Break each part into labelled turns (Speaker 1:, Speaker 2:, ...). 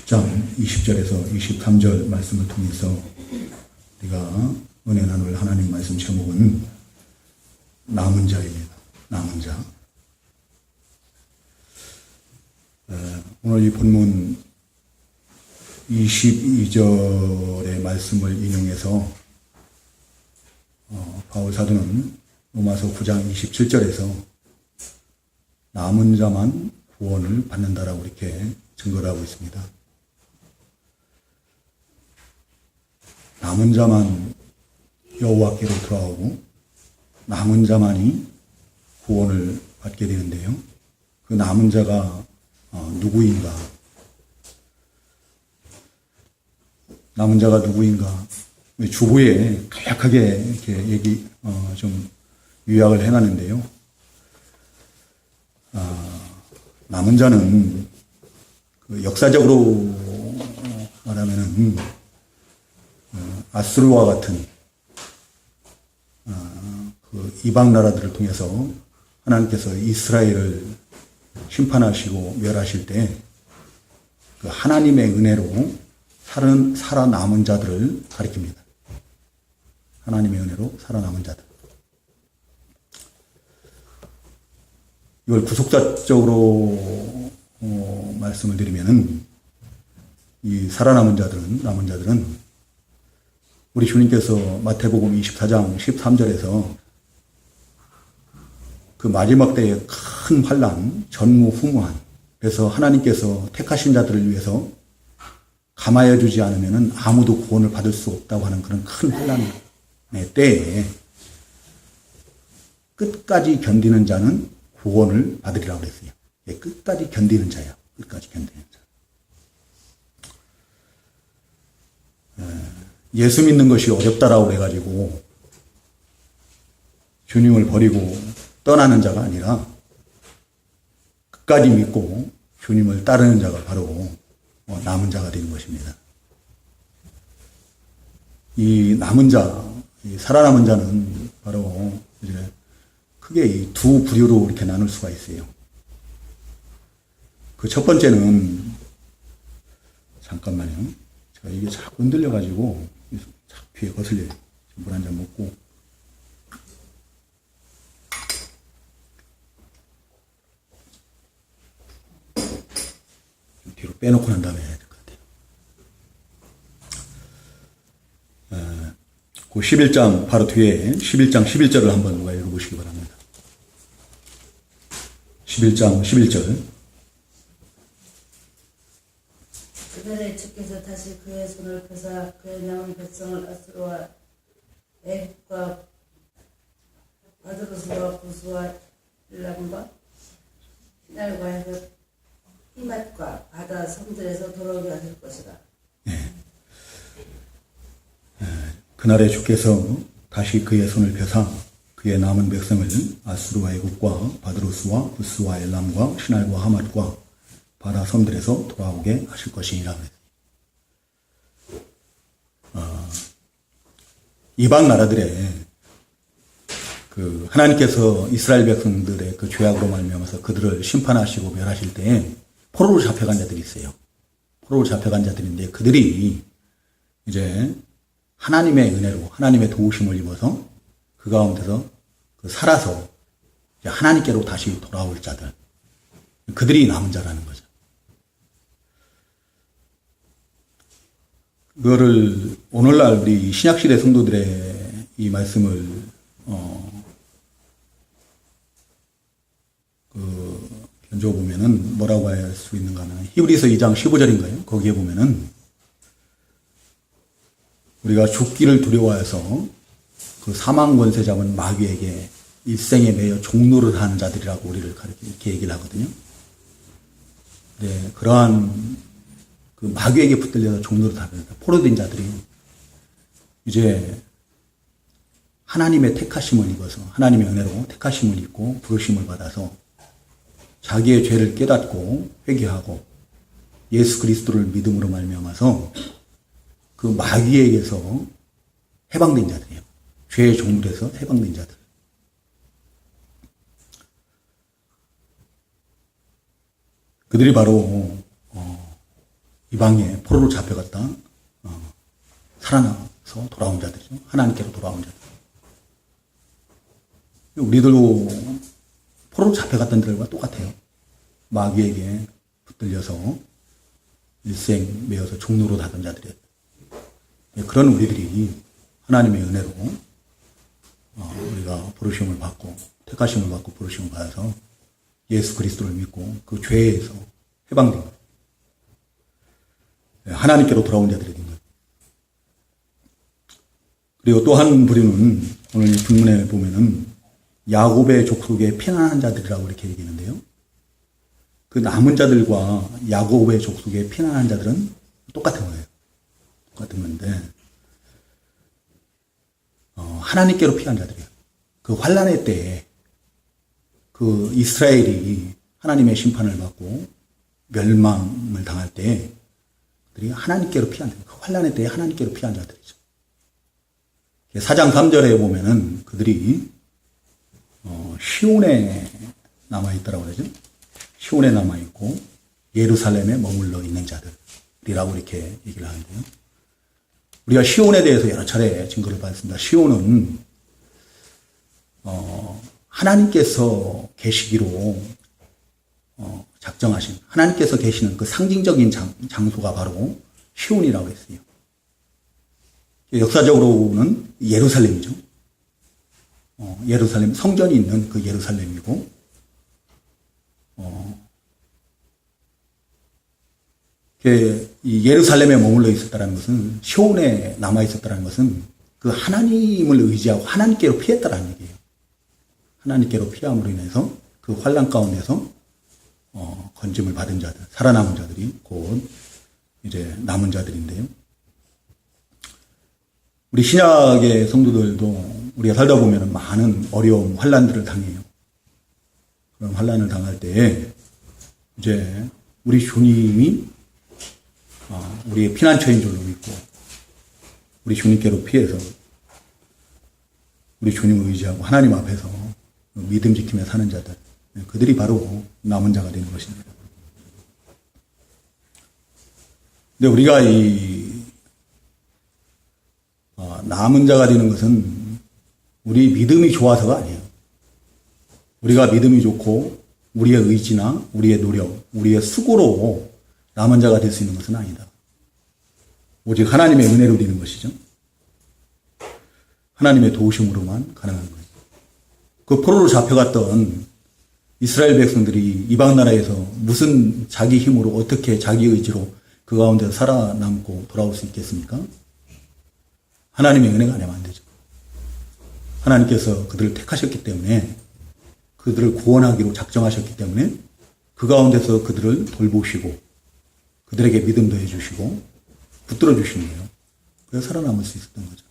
Speaker 1: 10장 20절에서 23절 말씀을 통해서 우리가 은혜 나눌 하나님 말씀 제목은 남은 자입니다. 남은 자. 오늘 이 본문 22절의 말씀을 인용해서 바울 사도는 로마서 9장 27절에서 남은 자만 구원을 받는다라고 이렇게 증거를 하고 있습니다. 남은 자만 여호와께로 돌아오고 남은 자만이 구원을 받게 되는데요. 그 남은 자가 누구인가? 남은 자가 누구인가? 주보에 간략하게 이렇게 좀 요약을 해놨는데요. 남은 자는 역사적으로 말하면은 아수르와 같은 그 이방 나라들을 통해서 하나님께서 이스라엘을 심판하시고 멸하실 때 그 하나님의 은혜로 살아남은 자들을 가리킵니다. 하나님의 은혜로 살아남은 자들. 이걸 구속사적으로 말씀을 드리면은 이 살아남은 자들은, 남은 자들은 우리 주님께서 마태복음 24장 13절에서 그 마지막 때의 큰 환난, 전무후무한, 그래서 하나님께서 택하신 자들을 위해서 감하여 주지 않으면은 아무도 구원을 받을 수 없다고 하는 그런 큰 환난의 때에 끝까지 견디는 자는 구원을 받으리라고 그랬어요. 끝까지 견디는 자야. 끝까지 견디는 자. 예수 믿는 것이 어렵다라고 해가지고 주님을 버리고 떠나는 자가 아니라 끝까지 믿고 주님을 따르는 자가 바로 남은 자가 되는 것입니다. 이 남은 자, 이 살아남은 자는 바로 이제 크게 이 두 부류로 이렇게 나눌 수가 있어요. 그 첫 번째는, 잠깐만요. 제가 이게 자꾸 흔들려가지고 자꾸 귀에 거슬려요. 물 한 잔 먹고. 좀 뒤로 빼놓고 난 다음에 해야 될 것 같아요. 그 11장 바로 뒤에 11장 11절을 한번 누가 읽어보시기 바랍니다. 11장 11절.
Speaker 2: 그날에 주께서 다시 그의 손을 펴사 그의 남은 백성을 아수르와 애굽과 바드로스와 구스와 일람과 시날과 해서 히맛과 바다 섬들에서 돌아오게 하실 것이다.
Speaker 1: 그날에 주께서 다시 그의 손을 펴사 그의 남은 백성을 아수르와 애굽과 바드로스와 구스와 엘람과 시날과 하맛과 바다 섬들에서 돌아오게 하실 것이니라. 이방 나라들의 그 하나님께서 이스라엘 백성들의 그 죄악으로 말미암아서 그들을 심판하시고 멸하실 때에 포로로 잡혀간 자들이 있어요. 포로로 잡혀간 자들인데 그들이 이제 하나님의 은혜로 하나님의 도우심을 입어서 그 가운데서 살아서 하나님께로 다시 돌아올 자들, 그들이 남은 자라는 거죠. 그거를 오늘날 우리 신약시대 성도들의 이 말씀을 견줘보면은 뭐라고 할 수 있는가 하면 히브리서 2장 15절인가요? 거기에 보면은 우리가 죽기를 두려워해서 그 사망 권세 잡은 마귀에게 일생에 매여 종노를 하는 자들이라고 우리를 이렇게 얘기를 하거든요. 네, 그러한 그 마귀에게 붙들려서 종노를 하는 포로된 자들이 이제 하나님의 택하심을 입어서 하나님의 은혜로 택하심을 입고 부르심을 받아서 자기의 죄를 깨닫고 회개하고 예수 그리스도를 믿음으로 말미암아서 그 마귀에게서 해방된 자들이에요. 죄의 종들에서 해방된 자들. 그들이 바로 이방에 포로로 잡혀갔다 살아나서 돌아온 자들이죠. 하나님께로 돌아온 자들. 우리들도 포로로 잡혀갔던 들과 똑같아요. 마귀에게 붙들려서 일생 매여서 종로로 다던 자들이에요. 그런 우리들이 하나님의 은혜로 우리가 부르심을 받고 택하심을 받고 부르심을 받아서 예수 그리스도를 믿고 그 죄에서 해방된 거예요. 하나님께로 돌아온 자들이 된 거예요. 그리고 또 한 부류는 오늘 이 본문에 보면은 야곱의 족속에 피난한 자들이라고 이렇게 얘기하는데요. 그 남은 자들과 야곱의 족속에 피난한 자들은 똑같은 거예요. 똑같은 건데 하나님께로 피한 자들이에요. 그 환란의 때에 그 이스라엘이 하나님의 심판을 받고 멸망을 당할 때 그들이 하나님께로 피한 자들, 그 환란의 때에 하나님께로 피한 자들이죠. 4장 3절에 보면은 그들이 시온에 남아있다라고 그러죠. 시온에 남아있고 예루살렘에 머물러 있는 자들이라고 이렇게 얘기를 하는데요. 우리가 시온에 대해서 여러 차례 증거를 받았습니다. 시온은 하나님께서 계시기로 작정하신 하나님께서 계시는 그 상징적인 장소가 바로 시온이라고 했어요. 역사적으로는 예루살렘이죠. 예루살렘 성전이 있는 그 예루살렘이고 이 예루살렘에 머물러 있었다는 것은 시온에 남아 있었다는 것은 그 하나님을 의지하고 하나님께로 피했다라는 얘기예요. 하나님께로 피함으로 인해서 그 환란 가운데서 건짐을 받은 자들, 살아남은 자들이 곧 이제 남은 자들인데요. 우리 신약의 성도들도 우리가 살다 보면 많은 어려움, 환란들을 당해요. 그런 환란을 당할 때에 이제 우리 주님이 우리의 피난처인 줄로 믿고 우리 주님께로 피해서 우리 주님을 의지하고 하나님 앞에서 믿음 지키며 사는 자들, 그들이 바로 남은 자가 되는 것입니다. 근데 우리가 이 남은 자가 되는 것은 우리 믿음이 좋아서가 아니에요. 우리가 믿음이 좋고 우리의 의지나 우리의 노력, 우리의 수고로 남은 자가 될 수 있는 것은 아니다. 오직 하나님의 은혜로 되는 것이죠. 하나님의 도우심으로만 가능한 거예요. 그 포로로 잡혀갔던 이스라엘 백성들이 이방 나라에서 무슨 자기 힘으로 어떻게 자기 의지로 그 가운데 살아남고 돌아올 수 있겠습니까? 하나님의 은혜가 아니면 안 되죠. 하나님께서 그들을 택하셨기 때문에 그들을 구원하기로 작정하셨기 때문에 그 가운데서 그들을 돌보시고 그들에게 믿음 더해주시고 붙들어 주시는 거예요. 그래서 살아남을 수 있었던 거죠.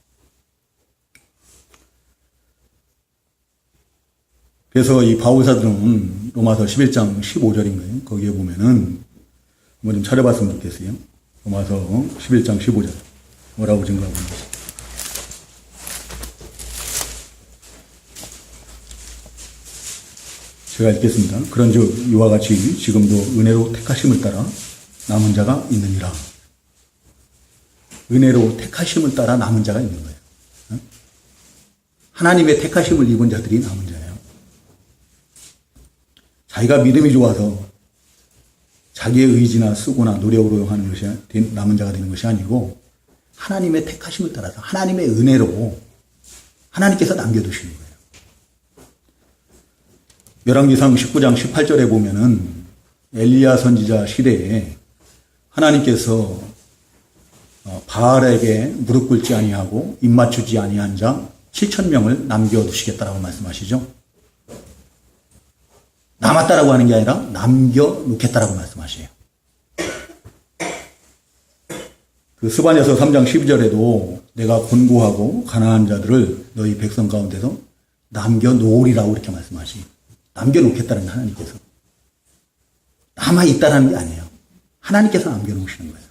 Speaker 1: 그래서 이 바울사들은 로마서 11장 15절인가요? 거기에 보면은 한번 좀 찾아봤으면 좋겠어요. 로마서 11장 15절. 뭐라고 증거하고 있는지. 제가 읽겠습니다. 그런즉 이와 같이 지금도 은혜로 택하심을 따라 남은 자가 있느니라. 은혜로 택하심을 따라 남은 자가 있는 거예요. 하나님의 택하심을 입은 자들이 남은 자예요. 자기가 믿음이 좋아서 자기의 의지나 수고나 노력으로 하는 것이 남은 자가 되는 것이 아니고 하나님의 택하심을 따라서 하나님의 은혜로 하나님께서 남겨두시는 거예요. 열왕기상 19장 18절에 보면은 엘리야 선지자 시대에 하나님께서 바알에게 무릎 꿇지 아니하고 입 맞추지 아니한 자 7,000명을 남겨두시겠다라고 말씀하시죠. 남았다라고 하는 게 아니라 남겨놓겠다라고 말씀하셔요. 그 스바냐서 3장 12절에도 내가 곤고하고 가난한 자들을 너희 백성 가운데서 남겨놓으리라고 이렇게 말씀하시요. 남겨놓겠다는 하나님께서. 남아있다라는 게 아니에요. 하나님께서 남겨놓으시는 거예요.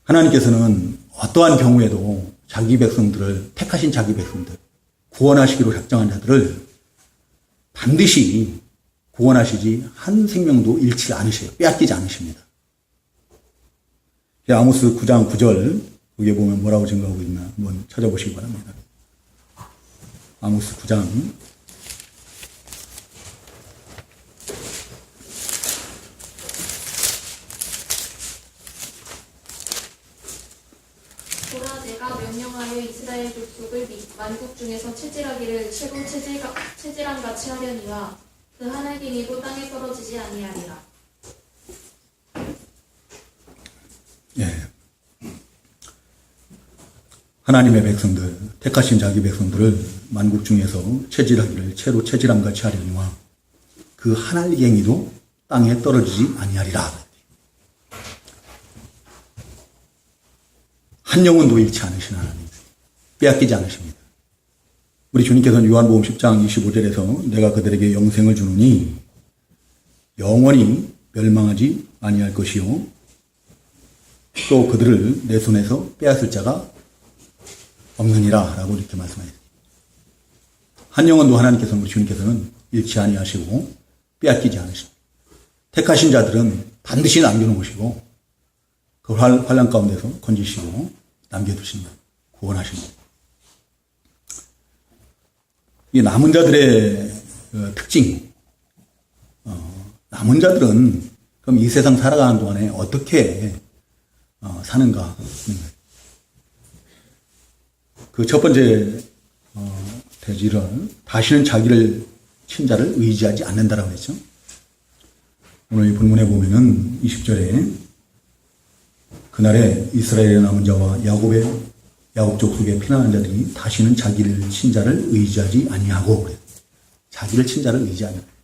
Speaker 1: 하나님께서는 어떠한 경우에도 자기 백성들을, 택하신 자기 백성들, 구원하시기로 작정한 자들을 반드시 구원하시지 한 생명도 잃지 않으셔요. 빼앗기지 않으십니다. 아모스 9장 9절 여기에 보면 뭐라고 증거하고 있나 한번 찾아보시기 바랍니다. 아모스 9장
Speaker 3: 보라 내가 명령하여 이스라엘 족속을 및 만국 중에서 체질하기를 채로 체질함같이 하려니와 그 하늘김이고 땅에 떨어지지 아니하리라.
Speaker 1: 예. 하나님의 백성들, 택하신 자기 백성들을 만국 중에서 체질하기를 채로 체질함같이 하려니와 그 하늘갱이도 땅에 떨어지지 아니하리라. 한 영혼도 잃지 않으신 하나님, 빼앗기지 않으십니다. 우리 주님께서는 요한복음 10장 25절에서 내가 그들에게 영생을 주노니 영원히 멸망하지 아니할 것이요 또 그들을 내 손에서 빼앗을 자가 없느니라 라고 이렇게 말씀하셨습니다. 한 영혼도 하나님께서는 우리 주님께서는 잃지 아니하시고 빼앗기지 않으십니다. 택하신 자들은 반드시 남겨놓으시고 그 환난 가운데서 건지시고 남겨두신다. 구원하십니다. 이 남은 자들의 특징, 남은 자들은 그럼 이 세상 살아가는 동안에 어떻게 사는가? 그 첫 번째 대지를 다시는 자기를 친자를 의지하지 않는다라고 했죠. 오늘 이 본문에 보면은 20절에 그날에 이스라엘의 남은 자와 야곱 족속의 피난한 자들이 다시는 자기를 친자를 의지하지 아니하고 그래요. 자기를 친자를 의지하지 않는다.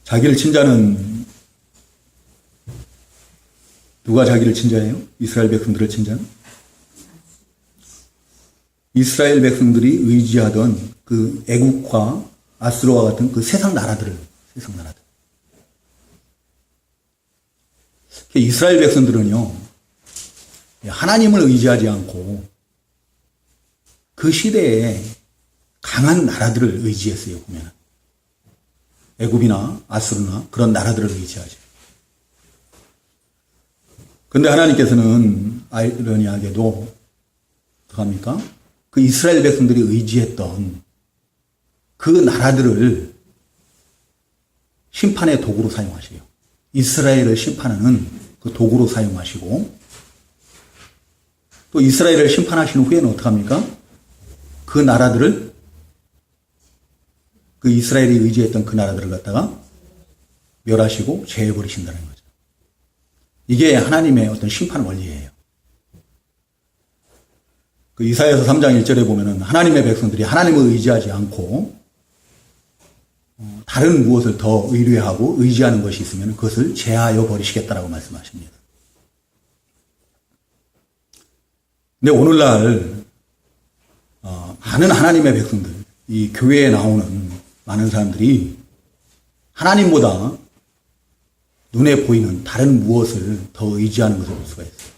Speaker 1: 자기를 친자는 누가 자기를 친자예요? 이스라엘 백성들을 친자는? 이스라엘 백성들이 의지하던 그 애국과 아수르와 같은 그 세상 나라들. 이스라엘 백성들은요, 하나님을 의지하지 않고 그 시대에 강한 나라들을 의지했어요, 보면. 애굽이나 아수르나 그런 나라들을 의지하죠. 근데 하나님께서는 아이러니하게도 어떡합니까? 그 이스라엘 백성들이 의지했던 그 나라들을 심판의 도구로 사용하셔요. 이스라엘을 심판하는 그 도구로 사용하시고 또 이스라엘을 심판하신 후에는 어떡합니까? 그 나라들을 그 이스라엘이 의지했던 그 나라들을 갖다가 멸하시고 제해버리신다는 거죠. 이게 하나님의 어떤 심판 원리예요. 그 이사야서 3장 1절에 보면은 하나님의 백성들이 하나님을 의지하지 않고 다른 무엇을 더 의뢰하고 의지하는 것이 있으면 그것을 제하여 버리시겠다라고 말씀하십니다. 근데 오늘날 많은 하나님의 백성들, 이 교회에 나오는 많은 사람들이 하나님보다 눈에 보이는 다른 무엇을 더 의지하는 것을 볼 수가 있어요.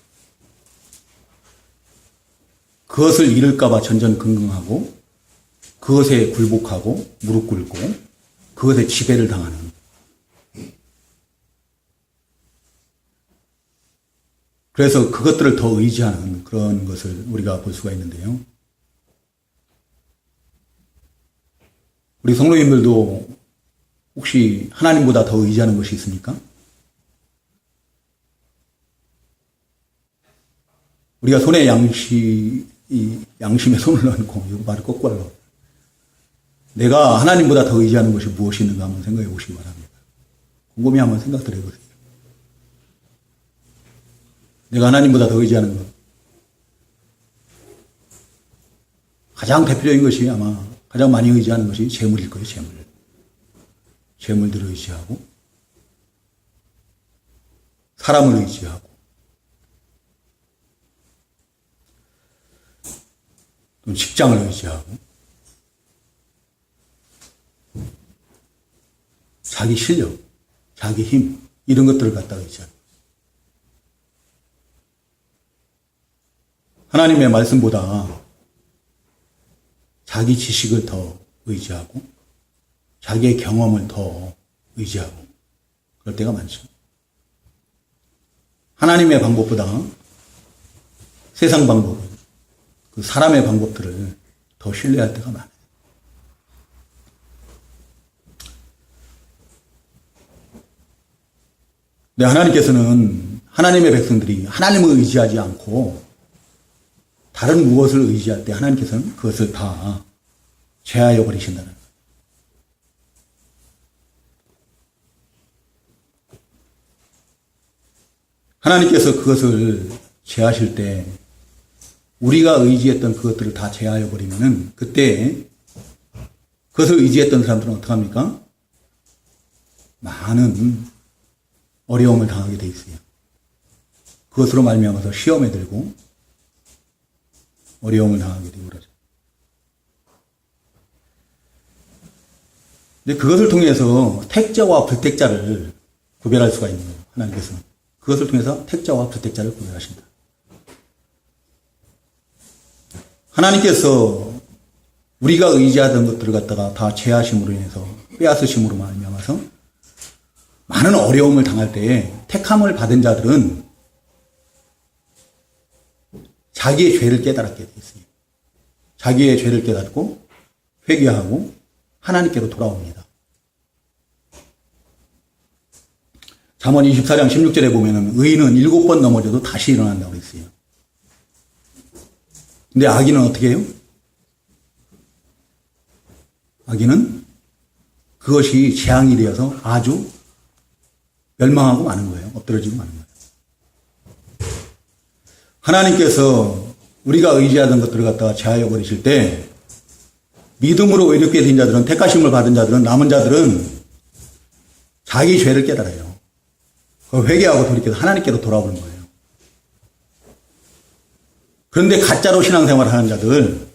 Speaker 1: 그것을 잃을까봐 전전긍긍하고 그것에 굴복하고 무릎 꿇고 그것에 지배를 당하는 그래서 그것들을 더 의지하는 그런 것을 우리가 볼 수가 있는데요. 우리 성도님들도 혹시 하나님보다 더 의지하는 것이 있습니까? 우리가 손에 양심에 손을 얹고, 이거 말을 거꾸로 하려고. 내가 하나님보다 더 의지하는 것이 무엇이 있는가 한번 생각해 보시기 바랍니다. 곰곰이 한번 생각들 해보세요. 내가 하나님보다 더 의지하는 것. 가장 대표적인 것이 아마 가장 많이 의지하는 것이 재물일 거예요, 재물. 재물들을 의지하고, 사람을 의지하고, 또 직장을 의지하고, 자기 실력, 자기 힘, 이런 것들을 갖다가 의지하고. 하나님의 말씀보다 자기 지식을 더 의지하고 자기의 경험을 더 의지하고 그럴 때가 많죠. 하나님의 방법보다 세상 방법, 그 사람의 방법들을 더 신뢰할 때가 많아요. 근데 하나님께서는 하나님의 백성들이 하나님을 의지하지 않고 다른 무엇을 의지할 때 하나님께서는 그것을 다 제하여 버리신다는 거예요. 하나님께서 그것을 제하실 때 우리가 의지했던 그것들을 다 제하여 버리면은 그때 그것을 의지했던 사람들은 어떡합니까? 많은 어려움을 당하게 돼 있어요. 그것으로 말미암아서 시험에 들고 어려움을 당하게 되고 그러죠. 근데 그것을 통해서 택자와 불택자를 구별할 수가 있는 거예요. 하나님께서는 그것을 통해서 택자와 불택자를 구별하신다. 하나님께서 우리가 의지하던 것들을 갖다가 다 제하심으로 인해서 빼앗으심으로 말미암아서 많은 어려움을 당할 때에 택함을 받은 자들은 자기의 죄를 깨달았게 되어 있어요. 자기의 죄를 깨닫고 회개하고 하나님께로 돌아옵니다. 잠언 24장 16절에 보면은 의인은 7번 넘어져도 다시 일어난다고 했어요. 근데 악인은 어떻게 해요? 악인은 그것이 재앙이 되어서 아주 멸망하고 마는 거예요. 엎드러지고 마는 거예요. 하나님께서 우리가 의지하던 것들을 갖다가 제하여 버리실 때 믿음으로 의롭게 된 자들은, 택하심을 받은 자들은, 남은 자들은 자기 죄를 깨달아요. 회개하고 돌이켜서 하나님께로 돌아오는 거예요. 그런데 가짜로 신앙생활을 하는 자들,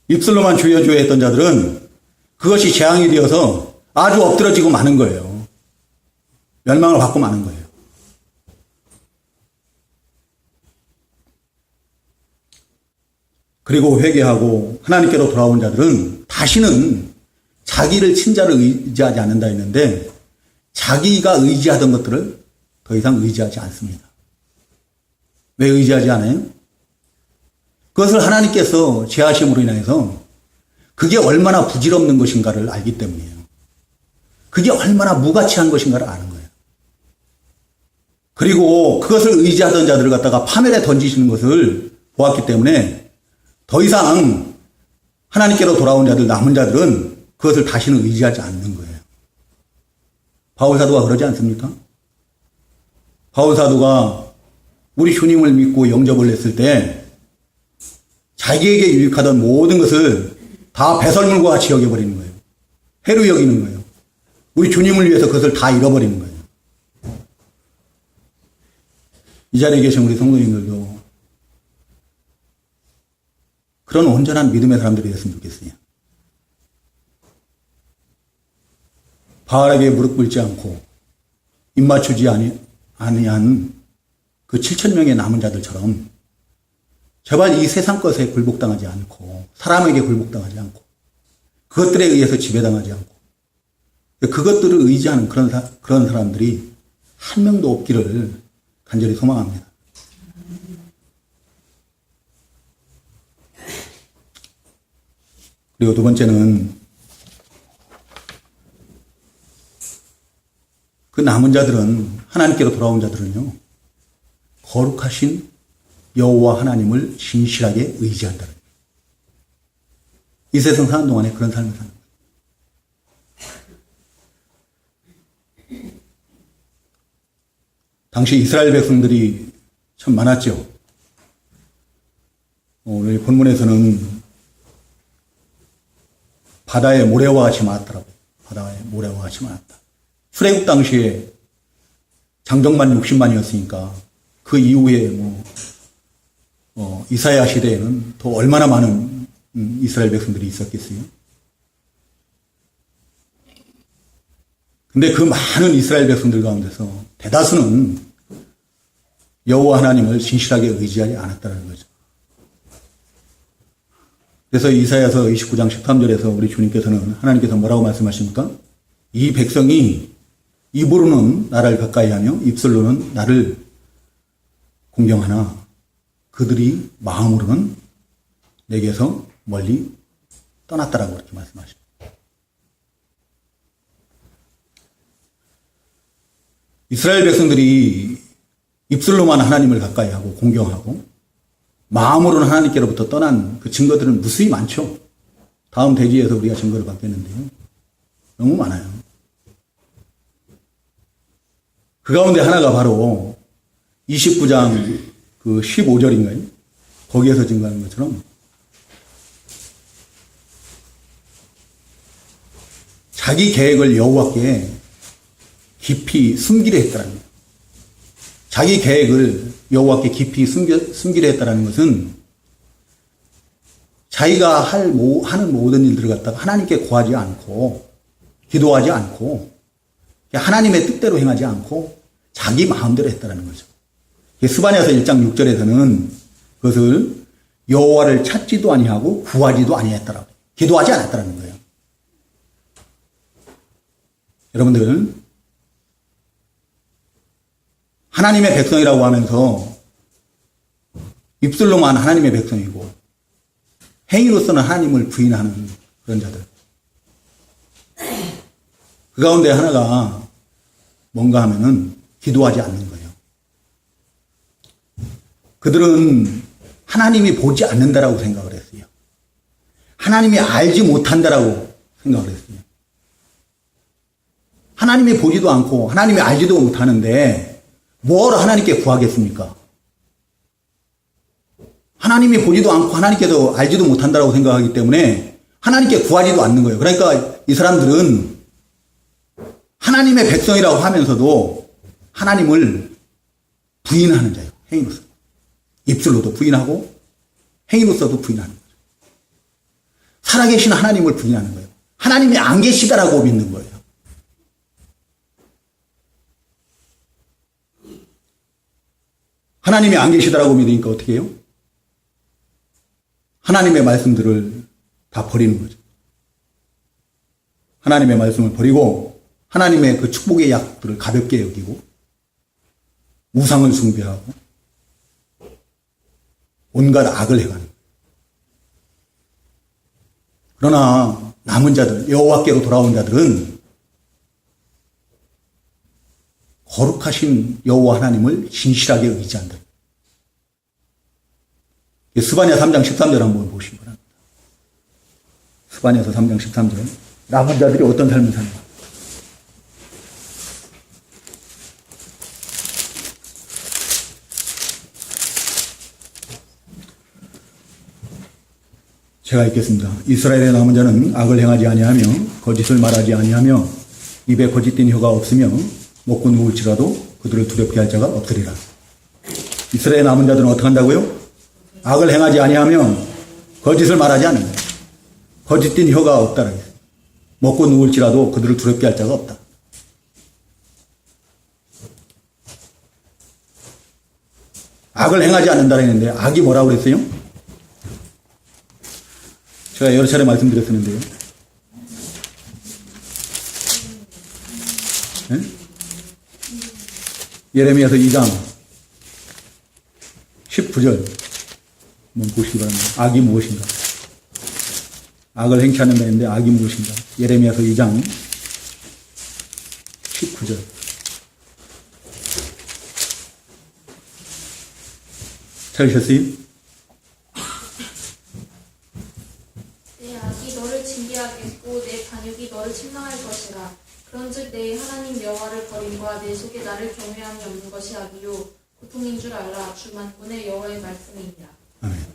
Speaker 1: 입술로만 주여 주여 했던 자들은 그것이 재앙이 되어서 아주 엎드러지고 마는 거예요. 멸망을 받고 마는 거예요. 그리고 회개하고 하나님께로 돌아온 자들은 다시는 자기를 친자를 의지하지 않는다 했는데 자기가 의지하던 것들을 더 이상 의지하지 않습니다. 왜 의지하지 않아요? 그것을 하나님께서 제하심으로 인해서 그게 얼마나 부질없는 것인가를 알기 때문이에요. 그게 얼마나 무가치한 것인가를 아는 거예요. 그리고 그것을 의지하던 자들을 갖다가 파멸에 던지시는 것을 보았기 때문에 더 이상 하나님께로 돌아온 자들, 남은 자들은 그것을 다시는 의지하지 않는 거예요. 바울사도가 그러지 않습니까? 바울사도가 우리 주님을 믿고 영접을 했을 때 자기에게 유익하던 모든 것을 다 배설물과 같이 여겨버리는 거예요. 해로 여기는 거예요. 우리 주님을 위해서 그것을 다 잃어버리는 거예요. 이 자리에 계신 우리 성도님들도 그런 온전한 믿음의 사람들이 됐으면 좋겠어요. 바알에게 무릎 꿇지 않고 입 맞추지 아니한 그 7,000명의 남은 자들처럼 제발 이 세상 것에 굴복당하지 않고 사람에게 굴복당하지 않고 그것들에 의해서 지배당하지 않고 그것들을 의지하는 그런 사람들이 한 명도 없기를 간절히 소망합니다. 그리고 두 번째는 그 남은 자들은 하나님께로 돌아온 자들은요. 거룩하신 여호와 하나님을 신실하게 의지한다는 거예요. 이 세상 사는 동안에 그런 삶을 사는 거예요. 당시 이스라엘 백성들이 참 많았죠. 오늘 본문에서는 바다의 모래와 같이 많았더라고요. 바다의 모래와 같이 많았다. 출애굽 당시에 장정만 60만이었으니까 그 이후에 이사야 시대에는 더 얼마나 많은 이스라엘 백성들이 있었겠어요. 근데 그 많은 이스라엘 백성들 가운데서 대다수는 여호와 하나님을 진실하게 의지하지 않았다는 거죠. 그래서 이사야서 29장 13절에서 우리 주님께서는 하나님께서 뭐라고 말씀하십니까? 이 백성이 입으로는 나를 가까이 하며 입술로는 나를 공경하나 그들이 마음으로는 내게서 멀리 떠났다라고 그렇게 말씀하십니다. 이스라엘 백성들이 입술로만 하나님을 가까이 하고 공경하고 마음으로는 하나님께로부터 떠난 그 증거들은 무수히 많죠. 다음 대지에서 우리가 증거를 받겠는데요. 너무 많아요. 그 가운데 하나가 바로 29장 그 15절인가요? 거기에서 증거하는 것처럼 자기 계획을 여호와께 깊이 숨기려 했다는 거예요. 자기 계획을 여호와께 깊이 숨기려 했다는 것은 자기가 하는 모든 일들을 갖다가 하나님께 구하지 않고 기도하지 않고 하나님의 뜻대로 행하지 않고 자기 마음대로 했다는 거죠. 스바냐서 1장 6절에서는 그것을 여호와를 찾지도 아니하고 구하지도 아니했다라고 기도하지 않았다는 거예요. 여러분들 하나님의 백성이라고 하면서 입술로만 하나님의 백성이고 행위로서는 하나님을 부인하는 그런 자들. 그 가운데 하나가 뭔가 하면은 기도하지 않는 거예요. 그들은 하나님이 보지 않는다라고 생각을 했어요. 하나님이 알지 못한다라고 생각을 했어요. 하나님이 보지도 않고 하나님이 알지도 못하는데 뭘 하나님께 구하겠습니까? 하나님이 보지도 않고 하나님께서 알지도 못한다라고 생각하기 때문에 하나님께 구하지도 않는 거예요. 그러니까 이 사람들은 하나님의 백성이라고 하면서도 하나님을 부인하는 자예요. 행위로서. 입술로도 부인하고 행위로서도 부인하는 거죠. 살아계신 하나님을 부인하는 거예요. 하나님이 안 계시다라고 믿는 거예요. 하나님이 안 계시다라고 믿으니까 어떻게 해요? 하나님의 말씀들을 다 버리는 거죠. 하나님의 말씀을 버리고 하나님의 그 축복의 약들을 가볍게 여기고 우상을 숭배하고 온갖 악을 해가는 거예요. 그러나 남은 자들, 여호와께로 돌아온 자들은 거룩하신 여호와 하나님을 진실하게 의지한다. 스바냐 3장 13절 한번 보시기 바랍니다. 스바냐서 3장 13절. 남은 자들이 어떤 삶을 사는가. 제가 읽겠습니다. 이스라엘의 남은 자는 악을 행하지 아니하며 거짓을 말하지 아니하며 입에 거짓된 혀가 없으며 먹고 누울지라도 그들을 두렵게 할 자가 없으리라. 이스라엘의 남은 자들은 어떻게 한다고요? 악을 행하지 아니하며 거짓을 말하지 않는다. 거짓된 혀가 없다라. 먹고 누울지라도 그들을 두렵게 할 자가 없다. 악을 행하지 않는다라 했는데 악이 뭐라고 그랬어요? 제가 여러 차례 말씀드렸었는데요. 네? 예레미야서 2장 19절 한번 보시기 바랍니다. 악이 무엇인가? 악을 행치 않는다 했는데 악이 무엇인가? 예레미야서 2장 19절. 찾으셨어요?
Speaker 3: 내 악이 너를 징계하겠고 내 반역이 너를 침망할 것이라. 그런즉 내 하나님 여호와를 버림과 내 속에 나를 경외함이 없는 것이 악이요 고통인 줄 알라. 주 만군의 여호와의 말씀이니라.
Speaker 1: 아멘.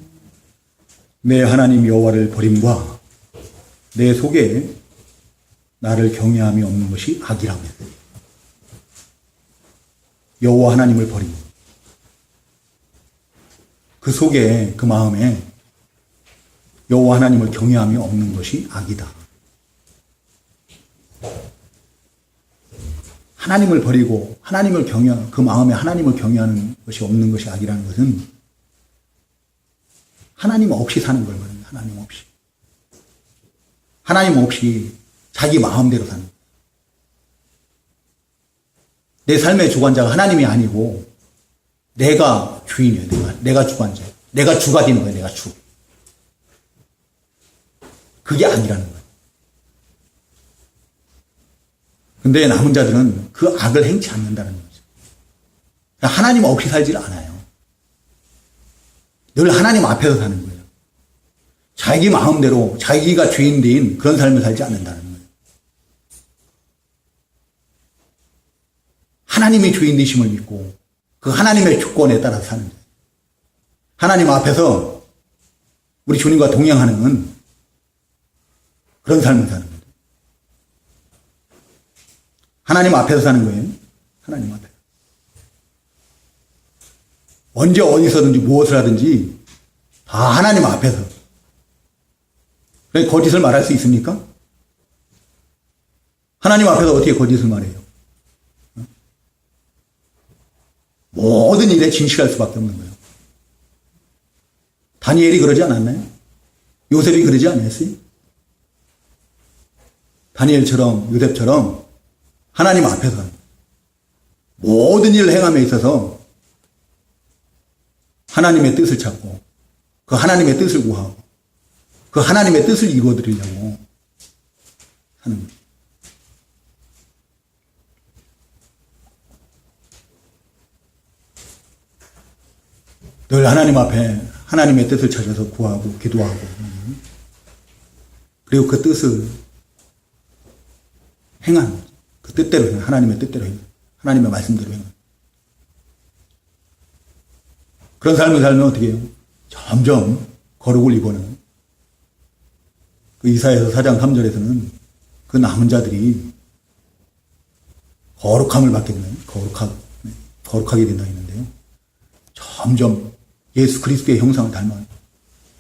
Speaker 1: 내 하나님 여호와를 버림과 내 속에 나를 경외함이 없는 것이 악이라고 했어요. 여호와 하나님을 버리고 그 속에 그 마음에 여호와 하나님을 경외함이 없는 것이 악이다. 하나님을 버리고 하나님을 그 마음에 하나님을 경외하는 것이 없는 것이 악이라는 것은 하나님 없이 사는 걸 말합니다. 하나님 없이. 하나님 없이 자기 마음대로 사는 거예요. 내 삶의 주관자가 하나님이 아니고 내가 주인이에요. 내가 주관자예요. 내가 주가 되는 거예요. 내가 주. 그게 아니라는 거예요. 근데 남은 자들은 그 악을 행치 않는다는 거죠. 하나님 없이 살지를 않아요. 늘 하나님 앞에서 사는 거예요. 자기 마음대로 자기가 주인된 그런 삶을 살지 않는다는 거예요. 하나님이 주인 되심을 믿고 그 하나님의 주권에 따라서 사는 거예요. 하나님 앞에서 우리 주님과 동행하는 그런 삶을 사는 거예요. 하나님 앞에서 사는 거예요. 하나님 앞에. 언제 어디서든지 무엇을 하든지 다 하나님 앞에서. 거짓을 말할 수 있습니까? 하나님 앞에서 어떻게 거짓을 말해요? 모든 일에 진실할 수밖에 없는 거예요. 다니엘이 그러지 않았나요? 요셉이 그러지 않았어요? 다니엘처럼 요셉처럼 하나님 앞에서 모든 일을 행함에 있어서 하나님의 뜻을 찾고 그 하나님의 뜻을 구하고 그 하나님의 뜻을 이루어드리려고 하는 거예요. 늘 하나님 앞에 하나님의 뜻을 찾아서 구하고 기도하고 그리고 그 뜻을 행하는 거죠. 그 뜻대로 행하는 하나님의 뜻대로 행하는 하나님의 말씀대로 행하는 그런 삶을 살면 어떻게 해요? 점점 거룩을 입어는 그 이사야서 4장 3절에서는 그 남은 자들이 거룩함을 받게 되는 거룩하게 된다 했는데요. 점점 예수 그리스도의 형상을 닮아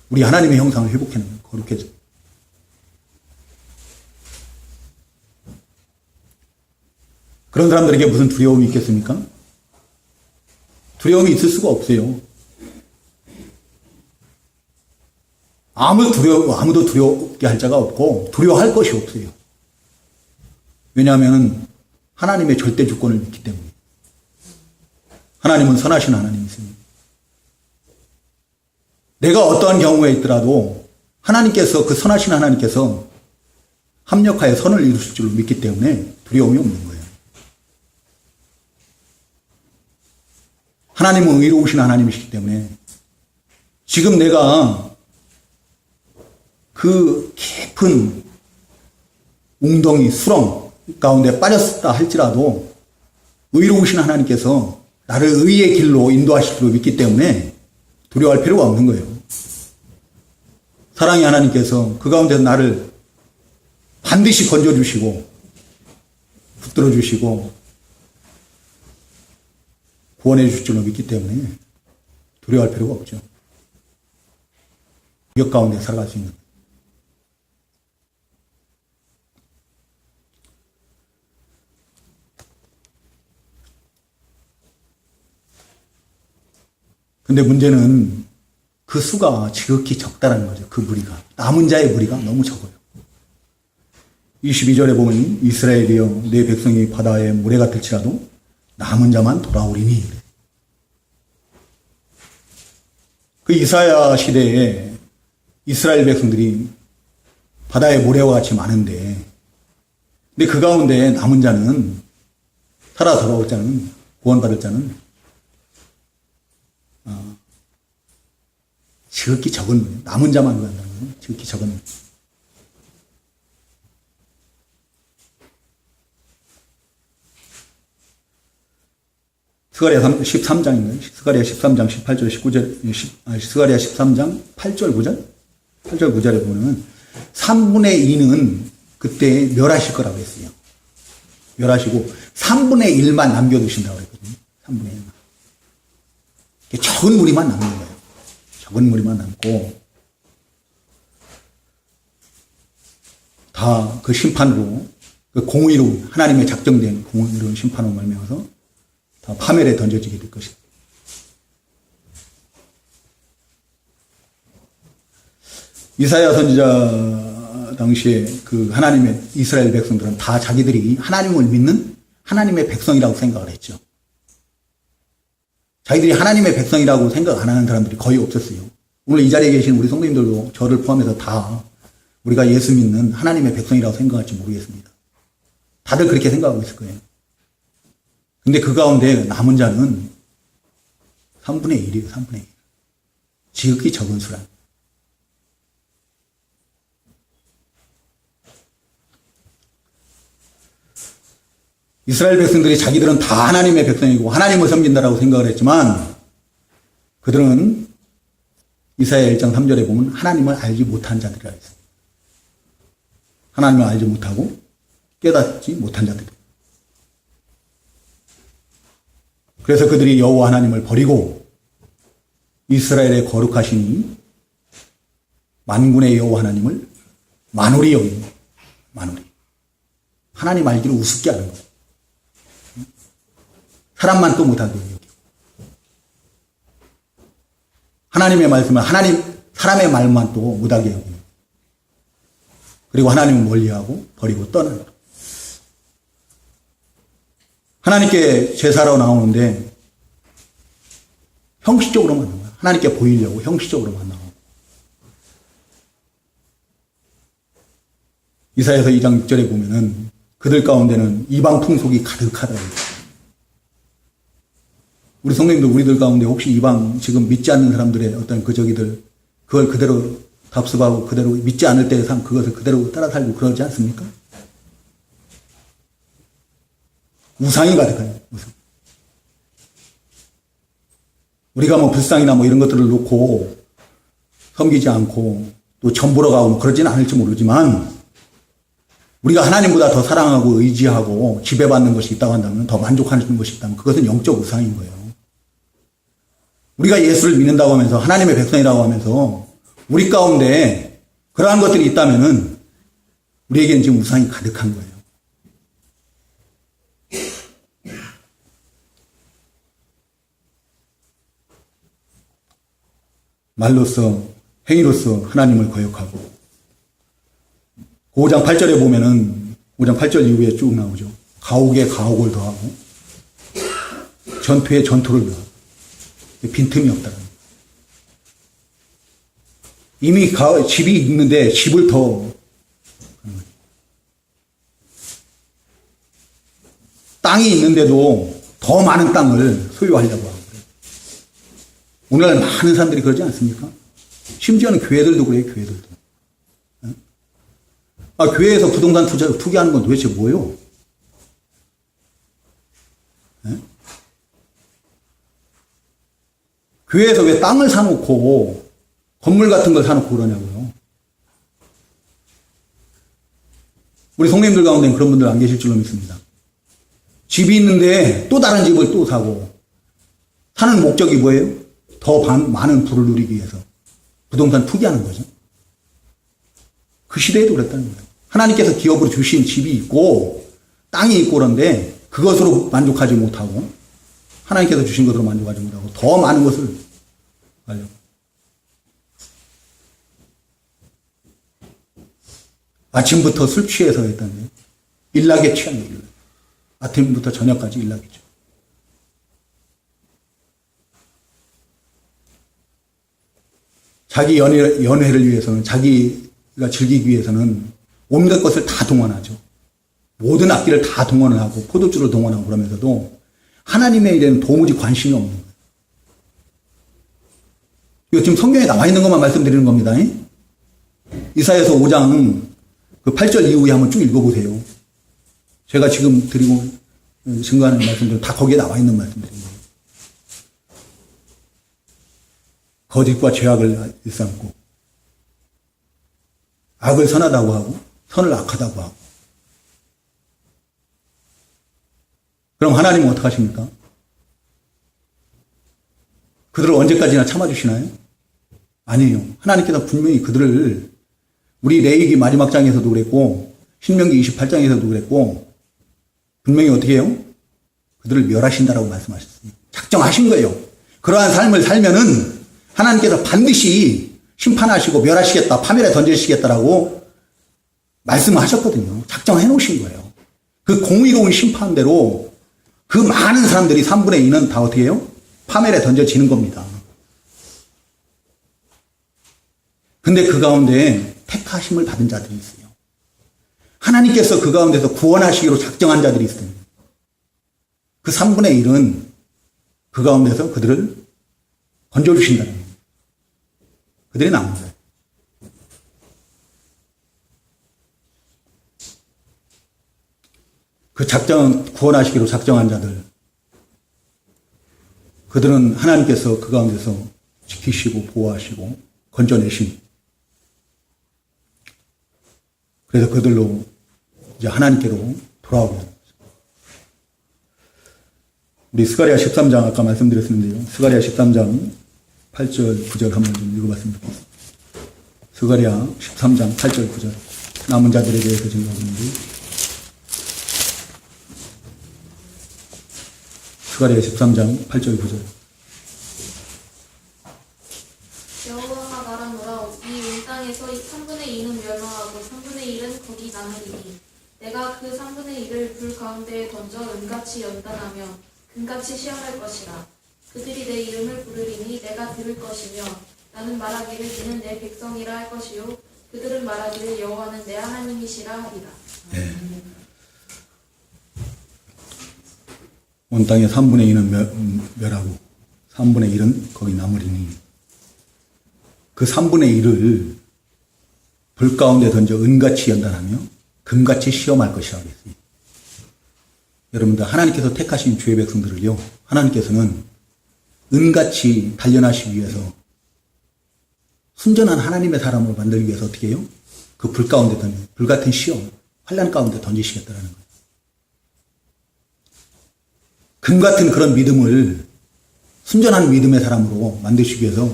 Speaker 1: 우리 하나님의 형상을 회복하는 거예요. 거룩해져. 그런 사람들에게 무슨 두려움이 있겠습니까? 두려움이 있을 수가 없어요. 아무도 두렵게 할 자가 없고 두려워할 것이 없어요. 왜냐하면 하나님의 절대 주권을 믿기 때문에. 하나님은 선하신 하나님이십니다. 내가 어떠한 경우에 있더라도 하나님께서 그 선하신 하나님께서 합력하여 선을 이루실 줄로 믿기 때문에 두려움이 없는 거예요. 하나님은 의로우신 하나님이시기 때문에 지금 내가 그 깊은 웅덩이 수렁 가운데 빠졌다 할지라도 의로우신 하나님께서 나를 의의 길로 인도하실 줄로 믿기 때문에 두려워할 필요가 없는 거예요. 사랑의 하나님께서 그 가운데서 나를 반드시 건져주시고 붙들어주시고 구원해 주실 줄로 믿기 때문에 두려워할 필요가 없죠. 위협 가운데 살아갈 수 있는. 근데 문제는 그 수가 지극히 적다라는 거죠. 그 무리가. 남은 자의 무리가 너무 적어요. 22절에 보면 이스라엘이여 내 백성이 바다의 모래 같을지라도 남은 자만 돌아오리니. 그 이사야 시대에 이스라엘 백성들이 바다의 모래와 같이 많은데 근데 그 가운데 남은 자는 살아 돌아올 자는 구원받을 자는 지극히 적은 거예요. 남은 자만 구한다는 거예요. 지극히 적은 거예요. 스가랴 13장인가요? 스가랴 13장 18절 19절 스가랴 13장 8절 9절 8절 9절에 보면 3분의 2는 그때 멸하실 거라고 했어요. 멸하시고 3분의 1만 남겨두신다고 그랬거든요. 3분의 1만. 적은 무리만 남는 거예요. 적은 무리만 남고 다 그 심판으로 그 공의로 하나님의 작정된 공의로운 심판으로 말미암아서 다 파멸에 던져지게 될 것이다. 이사야 선지자 당시에 그 하나님의 이스라엘 백성들은 다 자기들이 하나님을 믿는 하나님의 백성이라고 생각을 했죠. 자기들이 하나님의 백성이라고 생각 안 하는 사람들이 거의 없었어요. 오늘 이 자리에 계신 우리 성도님들도 저를 포함해서 다 우리가 예수 믿는 하나님의 백성이라고 생각할지 모르겠습니다. 다들 그렇게 생각하고 있을 거예요. 근데 그 가운데 남은 자는 3분의 1이에요. 3분의 1. 지극히 적은 수란. 이스라엘 백성들이 자기들은 다 하나님의 백성이고 하나님을 섬긴다라고 생각을 했지만 그들은 이사야 1장 3절에 보면 하나님을 알지 못한 자들이라 했어요. 하나님을 알지 못하고 깨닫지 못한 자들. 그래서 그들이 여호와 하나님을 버리고 이스라엘의 거룩하신 만군의 여호와 하나님을 만홀히 여기는 거예요. 만홀히. 하나님 알기를 우습게 하는 거예요. 사람만 또 못하게 여기고. 하나님의 말씀을 사람의 말만 또 못하게 여기고. 그리고 하나님을 멀리하고 버리고 떠나는 거예요. 하나님께 제사로 나오는데 형식적으로만 나와요. 하나님께 보이려고 형식적으로만 나오고. 이사야서 2장 6절에 보면은 그들 가운데는 이방 풍속이 가득하더라고요. 우리 성도님들 우리들 가운데 혹시 이방 지금 믿지 않는 사람들의 어떤 그저기들 그걸 그대로 답습하고 그대로 믿지 않을 때의 삶 그것을 그대로 따라 살고 그러지 않습니까? 우상이 가득해요. 우상. 우리가 뭐 불상이나 뭐 이런 것들을 놓고 섬기지 않고 또 전보러 가고 뭐 그러지는 않을지 모르지만 우리가 하나님보다 더 사랑하고 의지하고 지배받는 것이 있다고 한다면 더 만족하는 것이 있다면 그것은 영적 우상인 거예요. 우리가 예수를 믿는다고 하면서 하나님의 백성이라고 하면서 우리 가운데 그러한 것들이 있다면은 우리에게는 지금 우상이 가득한 거예요. 말로써 행위로써 하나님을 거역하고 5장 8절에 보면은 5장 8절 이후에 쭉 나오죠. 가옥에 가옥을 더하고 전투에 전투를 더하고 빈틈이 없다는 거예요. 이미 집이 있는데 집을 더 땅이 있는데도 더 많은 땅을 소유하려고 하고 그래요. 오늘날 많은 사람들이 그러지 않습니까? 심지어는 교회들도 그래요. 교회들도. 교회에서 부동산 투기하는 건 도대체 뭐예요? 교회에서 왜 땅을 사놓고 건물 같은 걸 사놓고 그러냐고요. 우리 성도님들 가운데는 그런 분들 안 계실 줄로 믿습니다. 집이 있는데 또 다른 집을 또 사고 사는 목적이 뭐예요? 더 많은 부를 누리기 위해서 부동산 투기하는 거죠. 그 시대에도 그랬다는 거예요. 하나님께서 기업으로 주신 집이 있고 땅이 있고 그런데 그것으로 만족하지 못하고 하나님께서 주신 것으로 만족하지 못하고 더 많은 것을 하려고. 아침부터 술 취해서 했다는데 일락에 취한 거예요. 아침부터 저녁까지 일락이죠. 자기 연회를 위해서는 자기가 즐기기 위해서는 온갖 것을 다 동원하죠. 모든 악기를 다 동원을 하고 포도주를 동원하고 그러면서도 하나님의 일에는 도무지 관심이 없는 거예요. 이거 지금 성경에 나와 있는 것만 말씀드리는 겁니다. 이사야서 5장 그 8절 이후에 한번 쭉 읽어보세요. 제가 지금 드리고 증거하는 말씀들은 다 거기에 나와 있는 말씀들인 거예요. 거짓과 죄악을 일삼고 악을 선하다고 하고 선을 악하다고 하고 그럼 하나님은 어떻게 하십니까? 그들을 언제까지나 참아주시나요? 아니에요. 하나님께서 분명히 그들을 우리 레위기 마지막 장에서도 그랬고 신명기 28장에서도 그랬고 분명히 어떻게 해요? 그들을 멸하신다라고 말씀하셨습니다. 작정하신 거예요. 그러한 삶을 살면은 하나님께서 반드시 심판하시고 멸하시겠다, 파멸에 던지시겠다라고 말씀하셨거든요. 작정해 놓으신 거예요. 그 공의로운 심판대로 그 많은 사람들이 3분의 2는 다 어떻게 해요? 파멸에 던져지는 겁니다. 근데 그 가운데 택하심을 받은 자들이 있어요. 하나님께서 그 가운데서 구원하시기로 작정한 자들이 있어요. 그 3분의 1은 그 가운데서 그들을 건져주신다는 거예요. 그들이 남은 거예요. 그 구원하시기로 작정한 자들, 그들은 하나님께서 그 가운데서 지키시고 보호하시고 건져내신, 그래서 그들로 이제 하나님께로 돌아오게 하는 거죠. 우리 스가랴 13장 아까 말씀드렸는데요. 스가랴 13장 8절 9절 한번 좀 읽어봤으면 좋겠습니다. 스가랴 13장 8절 9절 남은 자들에 대해서 증거하는데, 스가랴 13장 8절 9절.
Speaker 3: 여호와가 말하노라. 이 온 땅에서 3분의 2는 멸망하고 3분의 1은 거기 남으리니 내가 그 3분의 1을 불 가운데에 던져 은같이 연단하며 금같이 시험할 것이라. 그들이 내 이름을 부르리니 내가 들을 것이며 나는 말하기를 이는 내 백성이라 할 것이요 그들은 말하기를 여호와는 내 하나님이시라 하리라.
Speaker 1: 네. 온 땅의 3분의 2는 멸하고 3분의 1은 거기 남으리니 그 3분의 1을 불 가운데 던져 은같이 연단하며 금같이 시험할 것이라 그랬습니다. 여러분들, 하나님께서 택하신 주의 백성들을요, 하나님께서는 은같이 단련하시기 위해서, 순전한 하나님의 사람으로 만들기 위해서 어떻게 해요? 그 불 가운데 던져, 불 같은 시험, 환난 가운데 던지시겠다라는 거예요. 금 같은 그런 믿음을 순전한 믿음의 사람으로 만드시기 위해서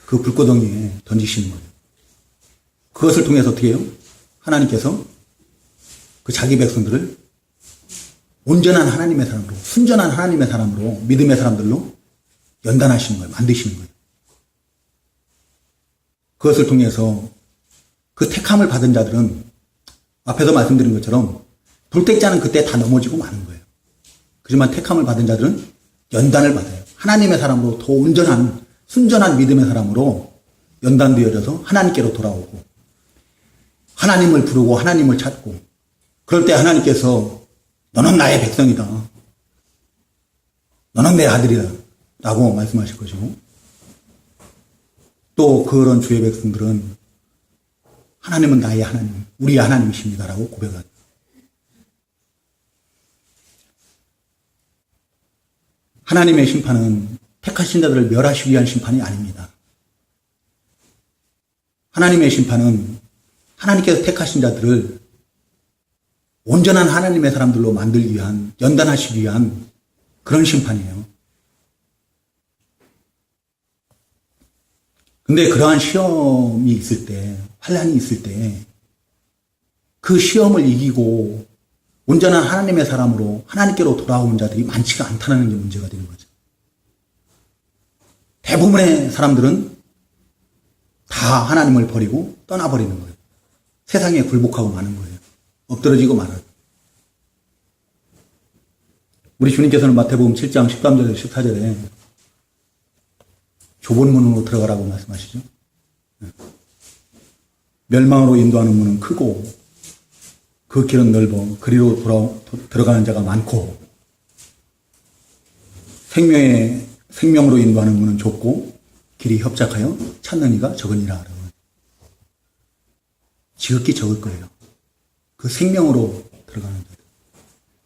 Speaker 1: 그 불구덩이에 던지시는 거예요. 그것을 통해서 어떻게 해요? 하나님께서 그 자기 백성들을 온전한 하나님의 사람으로, 순전한 하나님의 사람으로, 믿음의 사람들로 연단하시는 거예요. 만드시는 거예요. 그것을 통해서 그 택함을 받은 자들은 앞에서 말씀드린 것처럼 불택자는 그때 다 넘어지고 마는 거예요. 그렇지만 택함을 받은 자들은 연단을 받아요. 하나님의 사람으로 더 온전한, 순전한 믿음의 사람으로 연단되어져서 하나님께로 돌아오고 하나님을 부르고 하나님을 찾고, 그럴 때 하나님께서 너는 나의 백성이다, 너는 내 아들이다 라고 말씀하실 것이고, 또 그런 주의 백성들은 하나님은 나의 하나님, 우리의 하나님이십니다 라고 고백합니다. 하나님의 심판은 택하신 자들을 멸하시기 위한 심판이 아닙니다. 하나님의 심판은 하나님께서 택하신 자들을 온전한 하나님의 사람들로 만들기 위한, 연단하시기 위한 그런 심판이에요. 근데 그러한 시험이 있을 때, 환난이 있을 때, 그 시험을 이기고 온전한 하나님의 사람으로 하나님께로 돌아오는 자들이 많지가 않다는 게 문제가 되는 거죠. 대부분의 사람들은 다 하나님을 버리고 떠나버리는 거예요. 세상에 굴복하고 마는 거예요. 엎드러지고 말아요. 우리 주님께서는 마태복음 7장 13절에서 14절에 좁은 문으로 들어가라고 말씀하시죠. 멸망으로 인도하는 문은 크고 그 길은 넓어 그리로 들어가는 자가 많고, 생명으로 인도하는 문은 좁고 길이 협착하여 찾는 이가 적으니라. 지극히 적을 거예요. 그 생명으로 들어가는 자들,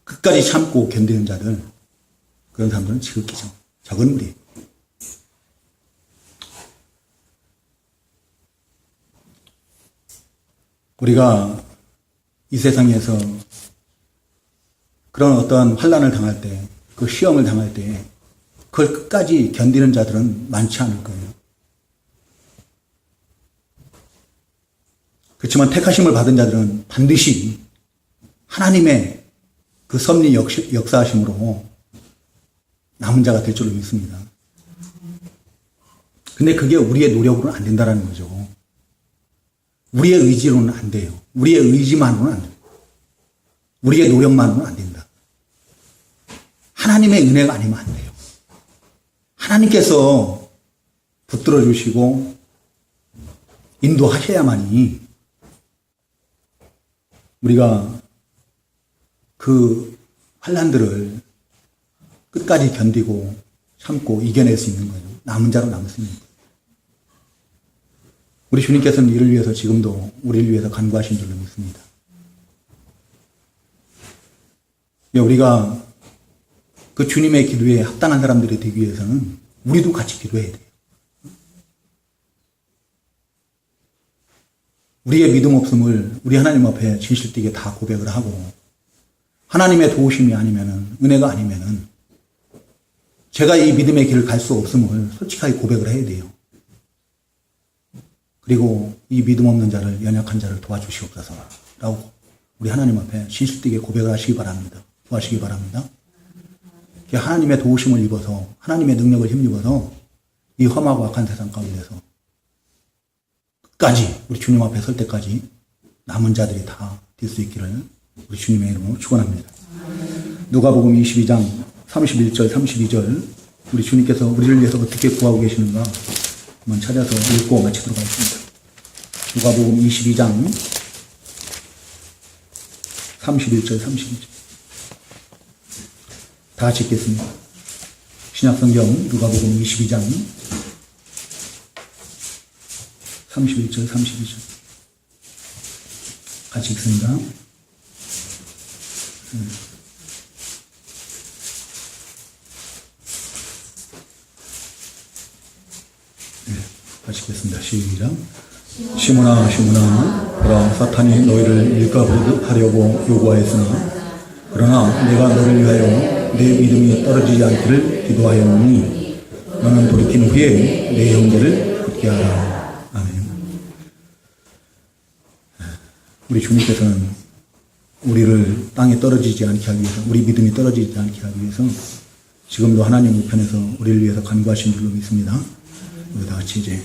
Speaker 1: 끝까지 참고 견디는 자들, 그런 사람들은 지극히 적은 무리예요. 우리가 이 세상에서 그런 어떠한 환난을 당할 때, 그 시험을 당할 때 그걸 끝까지 견디는 자들은 많지 않을 거예요. 그렇지만 택하심을 받은 자들은 반드시 하나님의 그 섭리 역사하심으로 남은 자가 될 줄로 믿습니다. 근데 그게 우리의 노력으로는 안 된다라는 거죠. 우리의 의지로는 안 돼요. 우리의 의지만으로는 안 돼요. 우리의 노력만으로는 안 된다. 하나님의 은혜가 아니면 안 돼요. 하나님께서 붙들어 주시고 인도하셔야만이 우리가 그 환난들을 끝까지 견디고 참고 이겨낼 수 있는 거예요. 남은 자로 남습니다. 우리 주님께서는 이를 위해서 지금도 우리를 위해서 간구하신 줄로 믿습니다. 우리가 그 주님의 기도에 합당한 사람들이 되기 위해서는 우리도 같이 기도해야 돼요. 우리의 믿음 없음을 우리 하나님 앞에 진실되게 다 고백을 하고 하나님의 도우심이 아니면은 은혜가 아니면은 제가 이 믿음의 길을 갈 수 없음을 솔직하게 고백을 해야 돼요. 그리고 이 믿음 없는 자를 연약한 자를 도와주시옵소서라고 우리 하나님 앞에 진실되게 고백을 하시기 바랍니다. 구하시기 바랍니다. 하나님의 도우심을 입어서 하나님의 능력을 힘입어서 이 험하고 악한 세상 가운데서 끝까지 우리 주님 앞에 설 때까지 남은 자들이 다 될 수 있기를 우리 주님의 이름으로 축원합니다. 누가복음 22장 31절 32절 우리 주님께서 우리를 위해서 어떻게 구하고 계시는가 한번 찾아서 읽고 마치도록 하겠습니다. 누가복음 22장 31절 32절 다 같이 읽겠습니다. 신약성경 누가복음 22장 31절 32절 같이 읽습니다. 같이 읽겠습니다. 시작. 시몬아 시몬아 보라 사탄이 너희를 일가보듯 하려고 요구하였으나 그러나 내가 너를 위하여 내 믿음이 떨어지지 않기를 기도하였노니 너는 돌이킨 후에 내 형제를 붙게 하라. 아멘. 우리 주님께서는 우리를 땅에 떨어지지 않게 하기 위해서 우리 믿음이 떨어지지 않게 하기 위해서 지금도 하나님 우편에서 우리를 위해서 간구하신 줄로 믿습니다. 우리 다 같이 이제